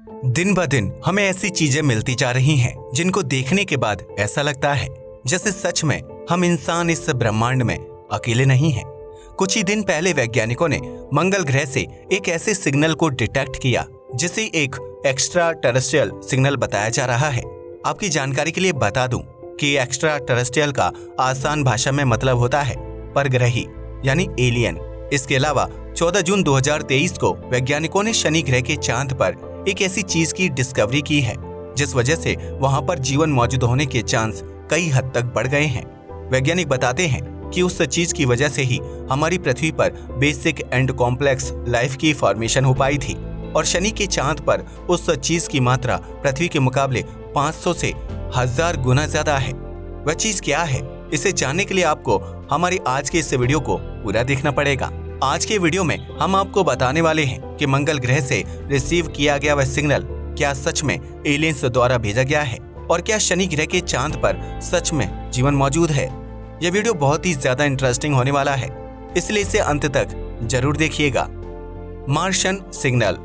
दिन ब दिन हमें ऐसी चीजें मिलती जा रही हैं जिनको देखने के बाद ऐसा लगता है जैसे सच में हम इंसान इस ब्रह्मांड में अकेले नहीं हैं। कुछ ही दिन पहले वैज्ञानिकों ने मंगल ग्रह से एक ऐसे सिग्नल को डिटेक्ट किया जिसे एक एक्स्ट्रा टेरेस्ट्रियल सिग्नल बताया जा रहा है। आपकी जानकारी के लिए बता दूं कि एक्स्ट्रा टेरेस्ट्रियल का आसान भाषा में मतलब होता है परग्रही यानी एलियन। इसके अलावा 14 जून 2023 को वैज्ञानिकों ने शनि ग्रह के चांद पर एक ऐसी चीज की डिस्कवरी की है जिस वजह से वहां पर जीवन मौजूद होने के चांस कई हद तक बढ़ गए हैं। वैज्ञानिक बताते हैं कि उस चीज की वजह से ही हमारी पृथ्वी पर बेसिक एंड कॉम्प्लेक्स लाइफ की फॉर्मेशन हो पाई थी और शनि के चांद पर उस चीज की मात्रा पृथ्वी के मुकाबले 500 से 1000 गुना ज्यादा है। वह चीज क्या है, इसे जानने के लिए आपको हमारी आज के इस वीडियो को पूरा देखना पड़ेगा। आज के वीडियो में हम आपको बताने वाले हैं कि मंगल ग्रह से रिसीव किया गया वह सिग्नल क्या सच में एलियंस द्वारा भेजा गया है और क्या शनि ग्रह के चांद पर सच में जीवन मौजूद है। यह वीडियो बहुत ही ज्यादा इंटरेस्टिंग होने वाला है, इसलिए इसे अंत तक जरूर देखिएगा। Martian signal.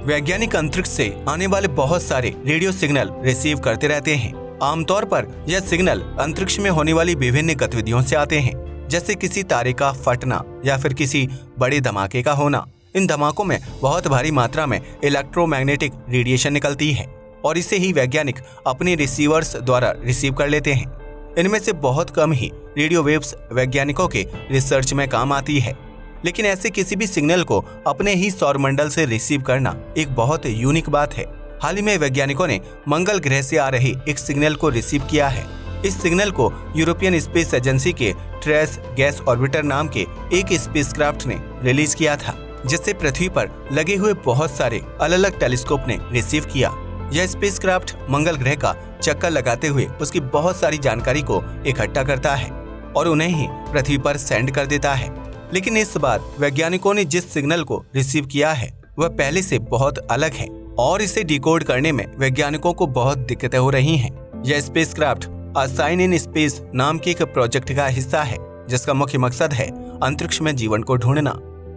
वैज्ञानिक अंतरिक्ष से आने वाले बहुत सारे रेडियो सिग्नल रिसीव करते रहते हैं। आमतौर पर यह सिग्नल अंतरिक्ष में होने वाली विभिन्न गतिविधियों से आते हैं, जैसे किसी तारे का फटना या फिर किसी बड़े धमाके का होना। इन धमाकों में बहुत भारी मात्रा में इलेक्ट्रोमैग्नेटिक रेडिएशन निकलती है और इसे ही वैज्ञानिक अपने रिसीवर्स द्वारा रिसीव कर लेते हैं। इनमें से बहुत कम ही रेडियो वेव्स वैज्ञानिकों के रिसर्च में काम आती है, लेकिन ऐसे किसी भी सिग्नल को अपने ही सौरमंडल से रिसीव करना एक बहुत यूनिक बात है। हाल ही में वैज्ञानिकों ने मंगल ग्रह से आ रहे एक सिग्नल को रिसीव किया है। इस सिग्नल को यूरोपियन स्पेस एजेंसी के ट्रेस गैस ऑर्बिटर नाम के एक स्पेसक्राफ्ट ने रिलीज किया था, जिससे पृथ्वी पर लगे हुए बहुत सारे अलग अलग टेलीस्कोप ने रिसीव किया। यह स्पेसक्राफ्ट मंगल ग्रह का चक्कर लगाते हुए उसकी बहुत सारी जानकारी को इकट्ठा करता है और उन्हें ही पृथ्वी पर सेंड कर देता है। लेकिन इस बार वैज्ञानिकों ने जिस सिग्नल को रिसीव किया है वह पहले से बहुत अलग है और इसे डिकोड करने में वैज्ञानिकों को बहुत दिक्कतें हो रही हैं। यह spacecraft a sign in space नाम के एक प्रोजेक्ट का हिस्सा है, जिसका मुख्य मकसद है अंतरिक्ष में जीवन को ढूंढना।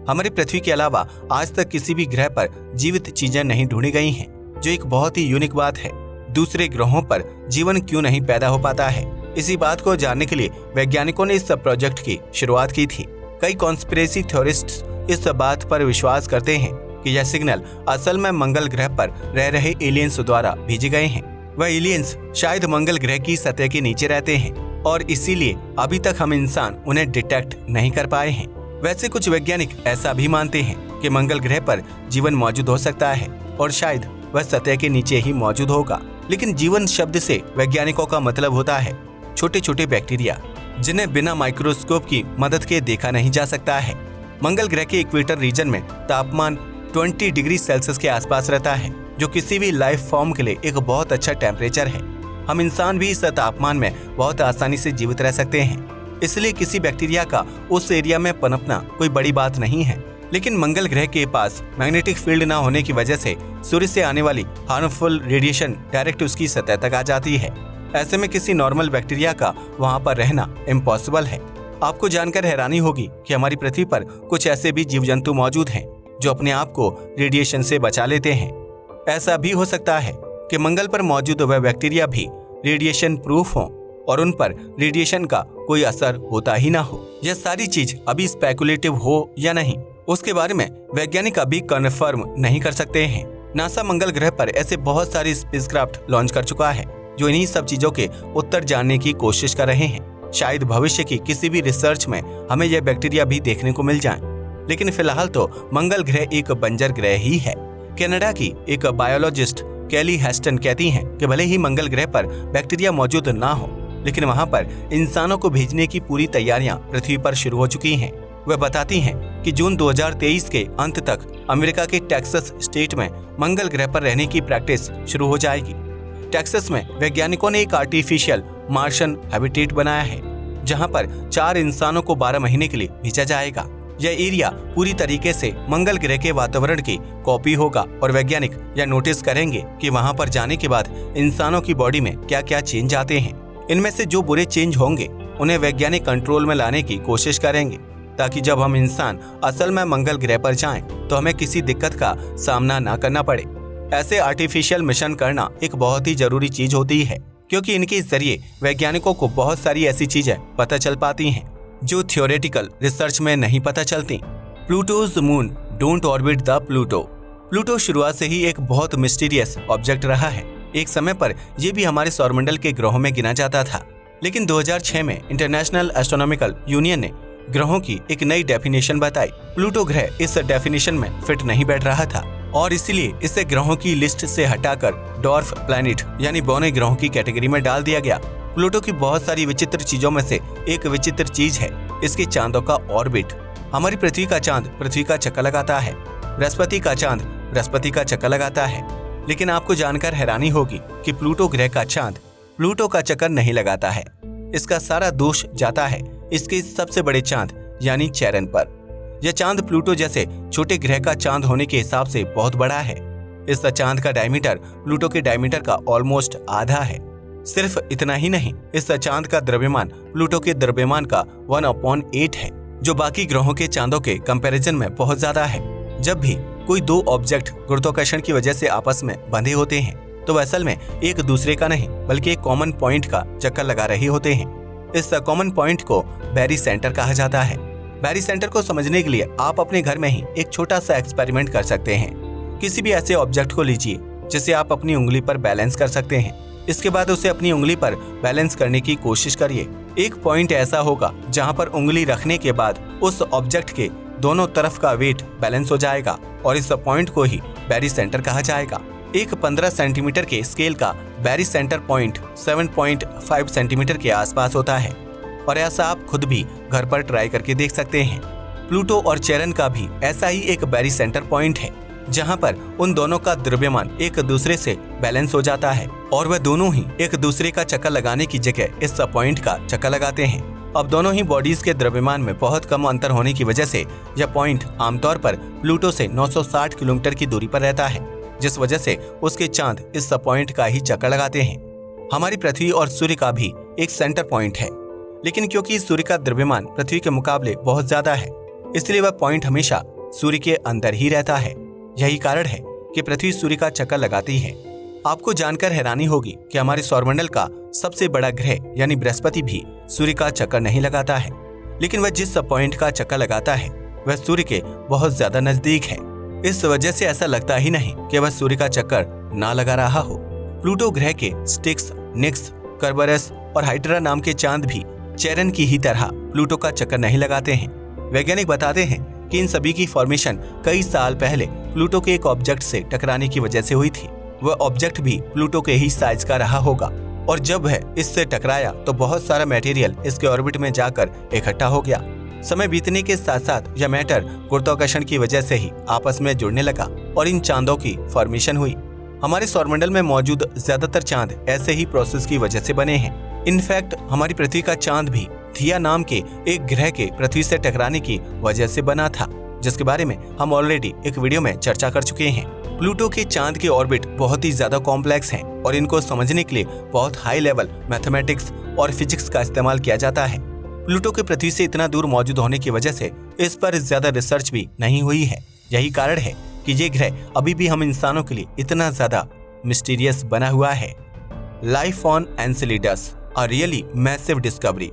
हमारी पृथ्वी के अलावा आज तक किसी भी ग्रह पर जीवित चीजें नहीं ढूंढी गई हैं, जो एक बहुत ही यूनिक बात है। दूसरे ग्रहों पर जीवन क्यों नहीं पैदा हो पाता है, इसी बात को जानने के लिए वैज्ञानिकों ने इस प्रोजेक्ट की शुरुआत की थी। कई कॉन्स्पिरेसी थ्योरिस्ट्स इस बात पर विश्वास करते हैं कि यह सिग्नल असल में मंगल ग्रह पर रह रहे एलियंस द्वारा भेजे गए हैं। वह एलियंस शायद मंगल ग्रह की सतह के नीचे रहते हैं और इसीलिए अभी तक हम इंसान उन्हें डिटेक्ट नहीं कर पाए हैं। वैसे कुछ वैज्ञानिक ऐसा भी मानते हैं कि मंगल ग्रह पर जीवन मौजूद हो सकता है और शायद वह सतह के नीचे ही मौजूद होगा। लेकिन जीवन शब्द से वैज्ञानिकों का मतलब होता है छोटे छोटे बैक्टीरिया, जिन्हें बिना माइक्रोस्कोप की मदद के देखा नहीं जा सकता है। मंगल ग्रह के इक्वेटर रीजन में तापमान 20 डिग्री सेल्सियस के आसपास रहता है, जो किसी भी लाइफ फॉर्म के लिए एक बहुत अच्छा टेम्परेचर है। हम इंसान भी इस तापमान में बहुत आसानी से जीवित रह सकते हैं, इसलिए किसी बैक्टीरिया का उस एरिया में पनपना कोई बड़ी बात नहीं है। लेकिन मंगल ग्रह के पास मैग्नेटिक फील्ड न होने की वजह से सूर्य से आने वाली हार्मफुल रेडिएशन डायरेक्ट उसकी सतह तक आ जाती है। ऐसे में किसी नॉर्मल बैक्टीरिया का वहां पर रहना इम्पॉसिबल है। आपको जानकर हैरानी होगी कि हमारी पृथ्वी पर कुछ ऐसे भी जीव जंतु मौजूद हैं जो अपने आप को रेडिएशन से बचा लेते हैं। ऐसा भी हो सकता है कि मंगल पर मौजूद वह बैक्टीरिया भी रेडिएशन प्रूफ हों और उन पर रेडिएशन का कोई असर होता ही ना हो। यह सारी चीज अभी स्पेकुलेटिव हो या नहीं, उसके बारे में वैज्ञानिक अभी कन्फर्म नहीं कर सकते हैं। नासा मंगल ग्रह पर ऐसे बहुत सारे स्पेसक्राफ्ट लॉन्च कर चुका है जो इन्हीं सब चीजों के उत्तर जानने की कोशिश कर रहे हैं। शायद भविष्य की किसी भी रिसर्च में हमें यह बैक्टीरिया भी देखने को मिल जाए, लेकिन फिलहाल तो मंगल ग्रह एक बंजर ग्रह ही है। कनाडा की एक बायोलॉजिस्ट कैली हेस्टन कहती हैं कि भले ही मंगल ग्रह पर बैक्टीरिया मौजूद ना हो, लेकिन वहां पर इंसानों को भेजने की पूरी तैयारियां पृथ्वी पर शुरू हो चुकी हैं। वह बताती हैं कि जून 2023 के अंत तक अमेरिका के टेक्सास स्टेट में मंगल ग्रह पर रहने की प्रैक्टिस शुरू हो जाएगी। टेक्सास में वैज्ञानिकों ने एक आर्टिफिशियल मार्शियन हैबिटेट बनाया है, जहां पर 4 इंसानों को 12 महीने के लिए भेजा जाएगा। यह एरिया पूरी तरीके से मंगल ग्रह के वातावरण की कॉपी होगा और वैज्ञानिक यह नोटिस करेंगे कि वहां पर जाने के बाद इंसानों की बॉडी में क्या क्या चेंज आते हैं। इनमें से जो बुरे चेंज होंगे उन्हें वैज्ञानिक कंट्रोल में लाने की कोशिश करेंगे, ताकि जब हम इंसान असल में मंगल ग्रह पर जाएं तो हमें किसी दिक्कत का सामना ना करना पड़े। ऐसे आर्टिफिशियल मिशन करना एक बहुत ही जरूरी चीज होती है, क्योंकि इनके जरिए वैज्ञानिकों को बहुत सारी ऐसी चीजें पता चल पाती हैं जो थियोरेटिकल रिसर्च में नहीं पता चलती। Pluto's moon don't orbit the Pluto. Pluto शुरुआत से ही एक बहुत मिस्टीरियस ऑब्जेक्ट रहा है। एक समय पर यह भी हमारे सौरमंडल के ग्रहों में गिना जाता था, लेकिन 2006 में इंटरनेशनल एस्ट्रोनॉमिकल यूनियन ने ग्रहों की एक नई डेफिनेशन बताई। प्लूटो ग्रह इस डेफिनेशन में फिट नहीं बैठ रहा था और इसीलिए इसे ग्रहों की लिस्ट से हटाकर डॉर्फ प्लैनेट यानी बौने ग्रहों की कैटेगरी में डाल दिया गया। प्लूटो की बहुत सारी विचित्र चीजों में से एक विचित्र चीज है इसके चांदों का ऑर्बिट। हमारी पृथ्वी का चांद पृथ्वी का चक्कर लगाता है, बृहस्पति का चांद बृहस्पति का चक्कर लगाता है, लेकिन आपको जानकर हैरानी होगी कि प्लूटो ग्रह का चांद प्लूटो का चक्कर नहीं लगाता है। इसका सारा दोष जाता है इसके सबसे बड़े चांद यानी चेरन पर। यह चांद प्लूटो जैसे छोटे ग्रह का चांद होने के हिसाब से बहुत बड़ा है। इस चांद का डायमीटर प्लूटो के डायमीटर का ऑलमोस्ट आधा है। सिर्फ इतना ही नहीं, इस चांद का द्रव्यमान प्लूटो के द्रव्यमान का 1/8 है, जो बाकी ग्रहों के चांदों के कंपैरिजन में बहुत ज्यादा है। जब भी कोई दो ऑब्जेक्ट गुरुत्वाकर्षण की वजह से आपस में बंधे होते हैं तो असल में एक दूसरे का नहीं बल्कि एक कॉमन पॉइंट का चक्कर लगा रहे होते हैं। इस कॉमन पॉइंट को बैरी सेंटर कहा जाता है। बैरी सेंटर को समझने के लिए आप अपने घर में ही एक छोटा सा एक्सपेरिमेंट कर सकते हैं। किसी भी ऐसे ऑब्जेक्ट को लीजिए जिसे आप अपनी उंगली पर बैलेंस कर सकते हैं। इसके बाद उसे अपनी उंगली पर बैलेंस करने की कोशिश करिए। एक पॉइंट ऐसा होगा जहां पर उंगली रखने के बाद उस ऑब्जेक्ट के दोनों तरफ का वेट बैलेंस हो जाएगा और इस पॉइंट को ही बैरी सेंटर कहा जाएगा। एक 15 सेंटीमीटर के स्केल का बैरी सेंटर पॉइंट 7.5 सेंटीमीटर के आसपास होता है और ऐसा आप खुद भी घर पर ट्राई करके देख सकते हैं। प्लूटो और चेरन का भी ऐसा ही एक बैरी सेंटर पॉइंट है जहां पर उन दोनों का द्रव्यमान एक दूसरे से बैलेंस हो जाता है और वह दोनों ही एक दूसरे का चक्कर लगाने की जगह इस पॉइंट का चक्कर लगाते हैं। अब दोनों ही बॉडीज के द्रव्यमान में बहुत कम अंतर होने की वजह से यह पॉइंट आमतौर पर प्लूटो से 960 किलोमीटर की दूरी पर रहता है, जिस वजह से उसके चांद इस पॉइंट का ही चक्कर लगाते हैं। हमारी पृथ्वी और सूर्य का भी एक सेंटर पॉइंट है, लेकिन क्योंकि सूर्य का द्रव्यमान पृथ्वी के मुकाबले बहुत ज्यादा है, इसलिए वह पॉइंट हमेशा सूर्य के अंदर ही रहता है। यही कारण है कि पृथ्वी सूर्य का चक्कर लगाती है। आपको जानकर हैरानी होगी कि हमारे सौरमंडल का सबसे बड़ा ग्रह यानी बृहस्पति भी सूर्य का चक्कर नहीं लगाता है, लेकिन वह जिस पॉइंट का चक्कर लगाता है वह सूर्य के बहुत ज्यादा नजदीक है। इस वजह से ऐसा लगता ही नहीं कि वह सूर्य का चक्कर ना लगा रहा हो। प्लूटो ग्रह के स्टिक्स, निक्स, कर्बरस और हाइड्रा नाम के चांद भी चेरन की ही तरह प्लूटो का चक्कर नहीं लगाते हैं। वैज्ञानिक बताते हैं कि इन सभी की फॉर्मेशन कई साल पहले प्लूटो के एक ऑब्जेक्ट से टकराने की वजह से हुई थी। वह ऑब्जेक्ट भी प्लूटो के ही साइज का रहा होगा और जब वह इससे टकराया तो बहुत सारा मटेरियल इसके ऑर्बिट में जाकर इकट्ठा हो गया। समय बीतने के साथ साथ यह मैटर गुरुत्वाकर्षण की वजह से ही आपस में जुड़ने लगा और इन चांदों की फॉर्मेशन हुई। हमारे सौरमंडल में मौजूद ज्यादातर चांद ऐसे ही प्रोसेस की वजह से बने हैं। इनफैक्ट हमारी पृथ्वी का चांद भी थिया नाम के एक ग्रह के पृथ्वी से टकराने की वजह से बना था, जिसके बारे में हम ऑलरेडी एक वीडियो में चर्चा कर चुके हैं। प्लूटो के चांद के ऑर्बिट बहुत ही ज्यादा कॉम्प्लेक्स हैं और इनको समझने के लिए बहुत हाई लेवल मैथमेटिक्स और फिजिक्स का इस्तेमाल किया जाता है। प्लूटो के पृथ्वी से इतना दूर मौजूद होने की वजह से इस पर ज्यादा रिसर्च भी नहीं हुई है। यही कारण है कि ये ग्रह अभी भी हम इंसानों के लिए इतना ज्यादा मिस्टीरियस बना हुआ है। Life on Enceladus, a really massive discovery.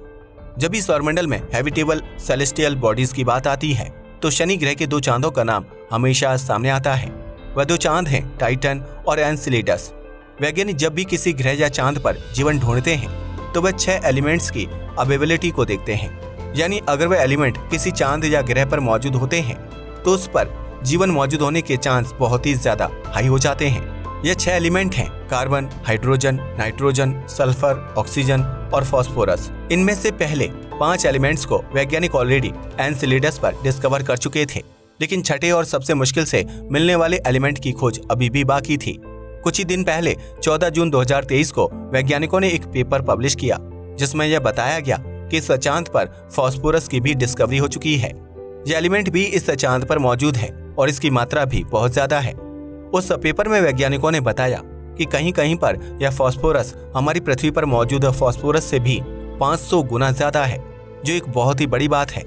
जब भी सौरमंडल में हैबिटेबल सेलेस्टियल बॉडीज की बात आती है तो शनि ग्रह के 2 चांदों का नाम हमेशा सामने आता है। वह 2 चांद हैं टाइटन और एनसेलेडस। वैज्ञानिक जब भी किसी ग्रह या चांद पर जीवन ढूंढते हैं तो वह 6 एलिमेंट्स की अवेलेबिलिटी को देखते हैं। यानी अगर वह एलिमेंट किसी चांद या ग्रह पर मौजूद होते हैं तो उस पर जीवन मौजूद होने के चांस बहुत ही ज्यादा हाई हो जाते हैं। यह 6 एलिमेंट हैं carbon, hydrogen, nitrogen, sulphur, oxygen और फास्फोरस। इनमें से पहले 5 एलिमेंट्स को वैज्ञानिक ऑलरेडी एनसेलेडस पर डिस्कवर कर चुके थे, लेकिन छठे और सबसे मुश्किल से मिलने वाले एलिमेंट की खोज अभी भी बाकी थी। कुछ ही दिन पहले 14 जून 2023 को वैज्ञानिकों ने एक पेपर पब्लिश किया जिसमें यह बताया गया कि इस चांद पर फास्फोरस की भी डिस्कवरी हो चुकी है। यह एलिमेंट भी इस चांद पर मौजूद है और इसकी मात्रा भी बहुत ज्यादा है। उस पेपर में वैज्ञानिकों ने बताया कि कहीं कहीं पर यह फास्फोरस हमारी पृथ्वी पर मौजूद फास्फोरस से भी 500 गुना ज्यादा है, जो एक बहुत ही बड़ी बात है।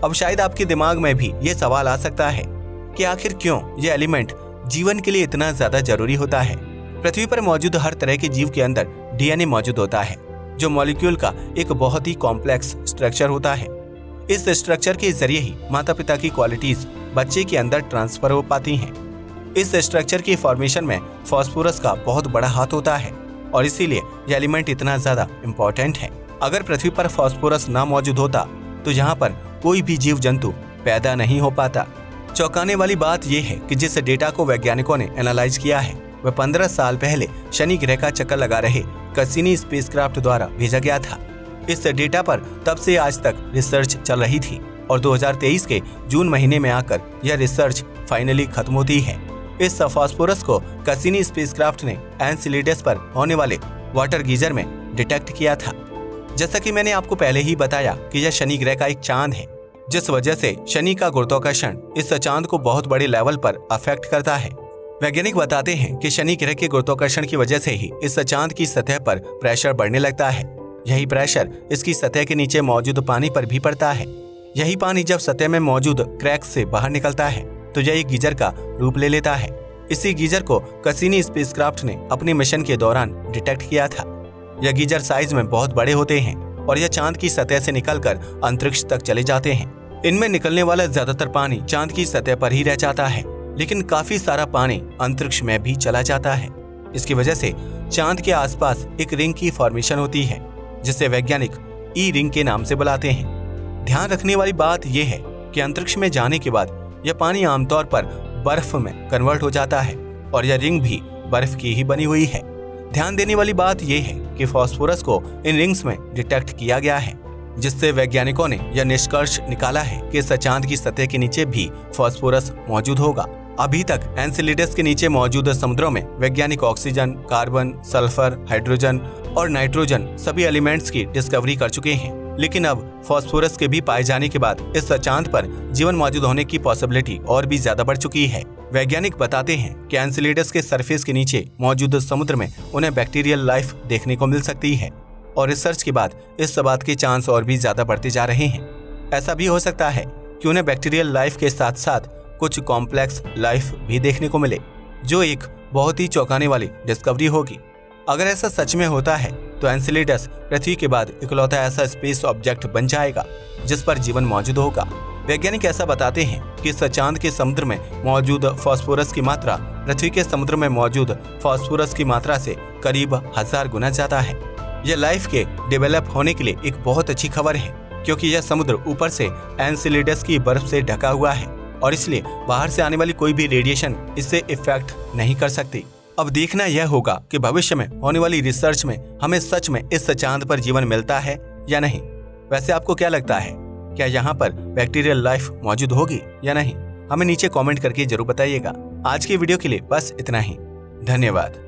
अब शायद आपके दिमाग में भी ये सवाल आ सकता है कि आखिर क्यों यह एलिमेंट जीवन के लिए इतना ज्यादा जरूरी होता है। पृथ्वी पर मौजूद हर तरह के जीव के अंदर डीएनए मौजूद होता है, जो मॉलिक्यूल का एक बहुत ही कॉम्प्लेक्स स्ट्रक्चर होता है। इस स्ट्रक्चर के जरिए ही माता पिता की क्वालिटीज बच्चे के अंदर ट्रांसफर हो पाती हैं। इस स्ट्रक्चर की फॉर्मेशन में फास्फोरस का बहुत बड़ा हाथ होता है और इसीलिए यह एलिमेंट इतना ज्यादा इम्पोर्टेंट है। अगर पृथ्वी पर फास्फोरस ना मौजूद होता तो यहाँ पर कोई भी जीव जंतु पैदा नहीं हो पाता। चौंकाने वाली बात यह है कि जिस डेटा को वैज्ञानिकों ने एनालाइज किया है वह 15 साल पहले शनि ग्रह का चक्कर लगा रहे कैसिनी स्पेसक्राफ्ट द्वारा भेजा गया था। इस डेटा पर तब से आज तक रिसर्च चल रही थी और 2023 के जून महीने में आकर यह रिसर्च फाइनली खत्म होती है। इस फास्फोरस को कैसिनी स्पेसक्राफ्ट ने एनसेलेडस पर होने वाले वाटर गीजर में डिटेक्ट किया था। जैसा कि मैंने आपको पहले ही बताया कि यह शनि ग्रह का एक चांद है, जिस वजह से शनि का गुरुत्वाकर्षण इस चांद को बहुत बड़े लेवल पर अफेक्ट करता है। वैज्ञानिक बताते हैं कि शनि ग्रह के गुरुत्वाकर्षण की वजह से ही इस चांद की सतह पर प्रेशर बढ़ने लगता है। यही प्रेशर इसकी सतह के नीचे मौजूद पानी पर भी पड़ता है। यही पानी जब सतह में मौजूद क्रैक से बाहर निकलता है तो यह एक गीजर का रूप ले लेता है। इसी गीजर को कैसिनी स्पेसक्राफ्ट ने अपने मिशन के दौरान डिटेक्ट किया था। यह गीजर साइज में बहुत बड़े होते हैं और यह चांद की सतह से निकलकर अंतरिक्ष तक चले जाते हैं। इनमें निकलने वाला ज्यादातर पानी चांद की सतह पर ही रह जाता है, लेकिन काफी सारा पानी अंतरिक्ष में भी चला जाता है। इसकी वजह से चांद के आसपास एक रिंग की फॉर्मेशन होती है, जिसे वैज्ञानिक ई रिंग के नाम से बुलाते हैं। ध्यान रखने वाली बात यह है कि अंतरिक्ष में जाने के बाद यह पानी आमतौर पर बर्फ में कन्वर्ट हो जाता है और यह रिंग भी बर्फ की ही बनी हुई है। ध्यान देने वाली बात यह है कि फास्फोरस को इन रिंग्स में डिटेक्ट किया गया है, जिससे वैज्ञानिकों ने यह निष्कर्ष निकाला है कि इस चांद की सतह के नीचे भी फास्फोरस मौजूद होगा। अभी तक एनसेलेडस के नीचे मौजूद समुद्रों में वैज्ञानिक ऑक्सीजन, कार्बन, सल्फर, हाइड्रोजन और नाइट्रोजन सभी एलिमेंट्स की डिस्कवरी कर चुके हैं, लेकिन अब फास्फोरस के भी पाए जाने के बाद इस चांद पर जीवन मौजूद होने की पॉसिबिलिटी और भी ज्यादा बढ़ चुकी है। वैज्ञानिक बताते हैं कि एनसेलेडस के सरफेस के नीचे मौजूद समुद्र में उन्हें बैक्टीरियल लाइफ देखने को मिल सकती है और रिसर्च के बाद इस बात के चांस और भी ज्यादा बढ़ते जा रहे हैं। ऐसा भी हो सकता है कि उन्हें बैक्टीरियल लाइफ के साथ साथ कुछ कॉम्प्लेक्स लाइफ भी देखने को मिले, जो एक बहुत ही चौंकाने वाली डिस्कवरी होगी। अगर ऐसा सच में होता है तो एनसेलेडस पृथ्वी के बाद इकलौता ऐसा स्पेस ऑब्जेक्ट बन जाएगा जिस पर जीवन मौजूद होगा। वैज्ञानिक ऐसा बताते हैं कि इस चांद के समुद्र में मौजूद फास्फोरस की मात्रा पृथ्वी के समुद्र में मौजूद फास्फोरस की मात्रा से करीब 1000 गुना ज्यादा है। यह लाइफ के डेवलप होने के लिए एक बहुत अच्छी खबर है, क्योंकि यह समुद्र ऊपर से एनसेलेडस की बर्फ से ढका हुआ है और इसलिए बाहर से आने वाली कोई भी रेडिएशन इससे इफेक्ट नहीं कर सकती। अब देखना यह होगा कि भविष्य में होने वाली रिसर्च में हमें सच में इस चांद पर जीवन मिलता है या नहीं। वैसे आपको क्या लगता है, क्या यहाँ पर बैक्टीरियल लाइफ मौजूद होगी या नहीं? हमें नीचे कमेंट करके जरूर बताइएगा। आज की वीडियो के लिए बस इतना ही। धन्यवाद।